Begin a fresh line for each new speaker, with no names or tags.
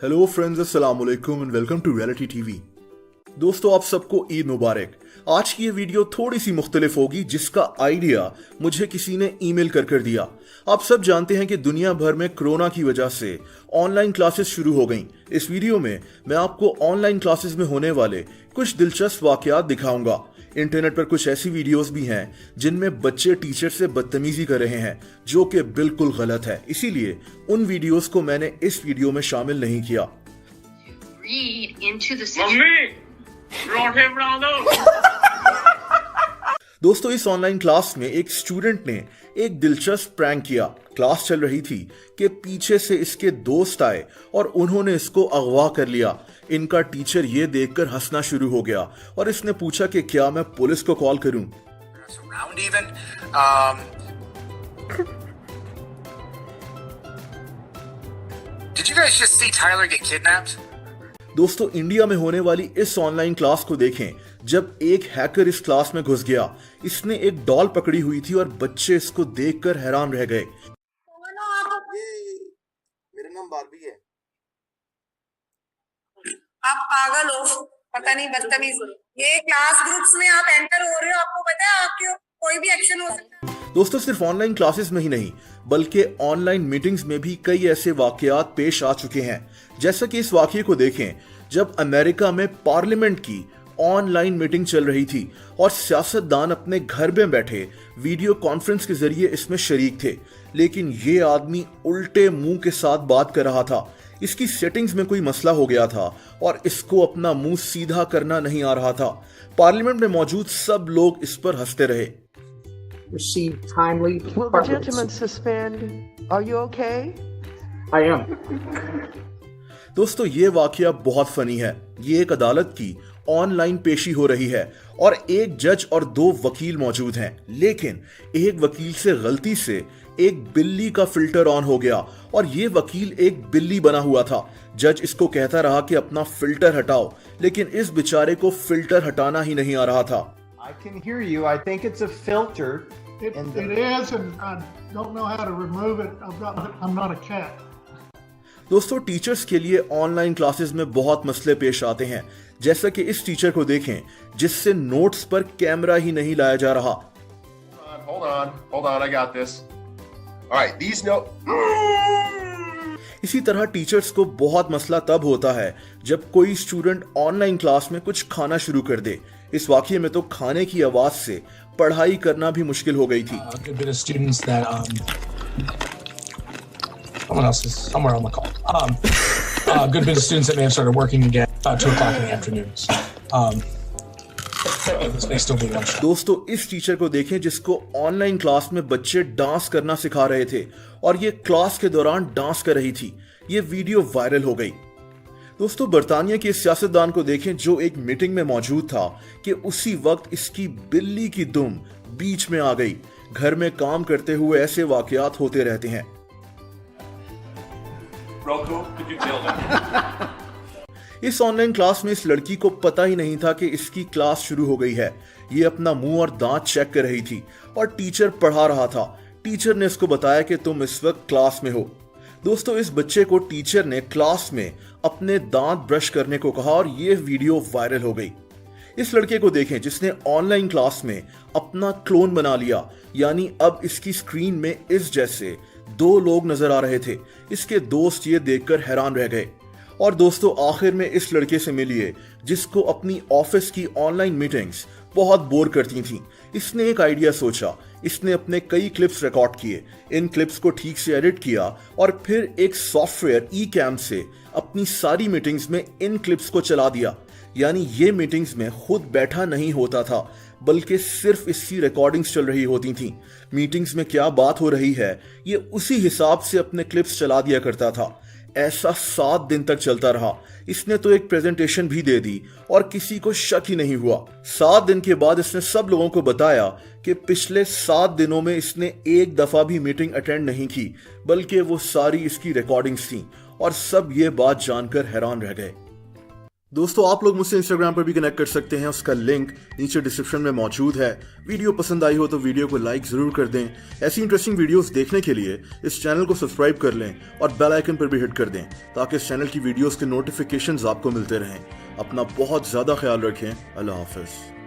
Hello friends, अस्सलाम वालेकुम and welcome to reality TV. दोस्तों, आप सबको ईद मुबारक। आज की ये वीडियो थोड़ी सी मुख्तलिफ होगी, जिसका आइडिया मुझे किसी ने ईमेल कर दिया। आप सब जानते हैं कि दुनिया भर में कोरोना की वजह से ऑनलाइन क्लासेस शुरू हो गईं। इस वीडियो में मैं आपको ऑनलाइन क्लासेस में होने वाले कुछ दिलचस्प वाकयात दिखाऊंगा। इंटरनेट पर कुछ ऐसी वीडियोस भी हैं जिनमें बच्चे टीचर से बदतमीजी कर रहे हैं, जो कि बिल्कुल गलत है। इसीलिए उन वीडियोस को मैंने इस वीडियो में शामिल नहीं किया। दोस्तों, इस ऑनलाइन क्लास में एक स्टूडेंट ने एक दिलचस्प प्रैंक किया। क्लास चल रही थी कि पीछे से इसके दोस्त आए और उन्होंने इसको अगवा कर लिया। इनका टीचर ये देखकर हंसना शुरू हो गया और इसने पूछा कि क्या मैं पुलिस को कॉल करूं।
Did you guys just see Tyler get kidnapped?
दोस्तों, इंडिया में होने वाली इस ऑनलाइन क्लास को देखें। जब एक हैकर इस क्लास में घुस गया, इसने एक डॉल पकड़ी हुई थी और बच्चे इसको देखकर हैरान रह गए।
मेरा नाम बारबी है।
आप पागल हो, पता नहीं बदतमीज हो। ये क्लास ग्रुप्स में आप एंटर हो रहे हो, आपको पता है आपके कोई भी एक्शन हो सकता है।
दोस्तों, सिर्फ ऑनलाइन क्लासेस में ही नहीं बल्कि ऑनलाइन मीटिंग्स में भी कई ऐसे वाकयात पेश आ चुके हैं। जैसा कि इस वाकये को देखें, जब अमेरिका में पार्लियामेंट की ऑनलाइन मीटिंग चल रही थी और सियासतदान अपने घर में बैठे वीडियो कॉन्फ्रेंस के जरिए इसमें शरीक थे, लेकिन ये आदमी उल्टे मुंह के साथ बात कर रहा था। इसकी सेटिंग्स में कोई मसला हो गया था और इसको अपना मुंह सीधा करना नहीं आ रहा था। पार्लियामेंट में मौजूद सब लोग इस पर हंसते रहे।
Receive timely.
Will the gentleman suspend? Are you okay?
I am.
दोस्तों, ये वाकया बहुत फनी है। ये एक अदालत की ऑनलाइन पेशी हो रही है और एक जज और दो वकील मौजूद हैं, लेकिन एक वकील से गलती से एक बिल्ली का फिल्टर ऑन हो गया और ये वकील एक बिल्ली बना हुआ था। जज इसको कहता रहा कि अपना फिल्टर हटाओ, लेकिन इस बेचारे को फिल्टर हटाना ही नहीं आ रहा था।
I can hear you. I think it's a filter.
It is, and I don't know how to remove it. I'm not a cat.
दोस्तों, टीचर्स के लिए ऑनलाइन क्लासेस में बहुत मसले पेश आते हैं। जैसा कि इस टीचर को देखें जिससे नोट्स पर कैमरा ही नहीं लाया जा रहा।
Hold on, I got this. All right, these
इसी तरह टीचर्स को बहुत मसला तब होता है जब कोई स्टूडेंट ऑनलाइन क्लास में कुछ खाना शुरू कर दे। इस वाकये में तो खाने की आवाज से पढ़ाई करना भी मुश्किल हो गई थी।
Someone else is somewhere on the call. Good bit of students that may have started working again about 2 o'clock in the afternoons. This may still be one shot.
दोस्तों, इस टीचर को देखें जिसको ऑनलाइन क्लास में बच्चे dance करना सिखा रहे थे और ये क्लास के दौरान डांस कर रही थी। ये वीडियो वायरल हो गई। दोस्तों, बर्तानिया के सियासतदान को देखें जो एक मीटिंग में मौजूद था कि उसी वक्त इसकी बिल्ली की दुम बीच में आ गई। घर में काम करते हुए ऐसे वाकयात होते रहते हैं। इस ऑनलाइन क्लास में इस लड़की को पता ही नहीं था कि इसकी क्लास शुरू हो गई है। ये अपना मुंह और दांत चेक कर रही थी और टीचर पढ़ा रहा था। टीचर ने इसको बताया कि तुम इस वक्त क्लास में हो। दोस्तों, इस बच्चे को टीचर ने क्लास में अपने दांत ब्रश करने को कहा और ये वीडियो वायरल हो गई। इस लड़के को देखें जिसने ऑनलाइन क्लास में अपना क्लोन बना लिया, यानी अब इसकी स्क्रीन में इस जैसे 2 लोग नजर आ रहे थे। इसके दोस्त ये देखकर हैरान रह गए। और दोस्तों, आखिर में इस लड़के से मिलिए जिसको अपनी ऑफिस की ऑनलाइन मीटिंग्स बहुत बोर करती थीं। इसने एक आइडिया सोचा। इसने अपने कई क्लिप्स रिकॉर्ड किए, इन क्लिप्स को ठीक से एडिट किया और फिर एक सॉफ्टवेयर ई-कैम से अपनी सारी मीटिंग्स में इन क्लिप्स को चला दिया। यानी ये मीटिंग्स में खुद बैठा नहीं होता था, बल्कि सिर्फ इसकी रिकॉर्डिंग्स चल रही होती थीं। मीटिंग्स में क्या बात हो रही है ये उसी हिसाब से अपने क्लिप्स चला दिया करता था। ऐसा 7 दिन तक चलता रहा। इसने तो एक प्रेजेंटेशन भी दे दी और किसी को शक ही नहीं हुआ। 7 दिन के बाद इसने सब लोगों को बताया कि पिछले 7 दिनों में इसने एक दफा भी मीटिंग अटेंड नहीं की, बल्कि वो सारी इसकी रिकॉर्डिंग्स थी और सब ये बात जानकर हैरान रह गए। दोस्तों आप लोग मुझसे इंस्टाग्राम पर भी कनेक्ट कर सकते हैं, उसका लिंक नीचे डिस्क्रिप्शन में मौजूद है। वीडियो पसंद आई हो तो वीडियो को लाइक जरूर कर दें। ऐसी इंटरेस्टिंग वीडियोस देखने के लिए इस चैनल को सब्सक्राइब कर लें और बेल आइकन पर भी हिट कर दें ताकि इस चैनल की वीडियोस के नोटिफिकेशंस आपको मिलते रहें। अपना बहुत ज़्यादा ख्याल रखें। अल्लाह हाफिज़।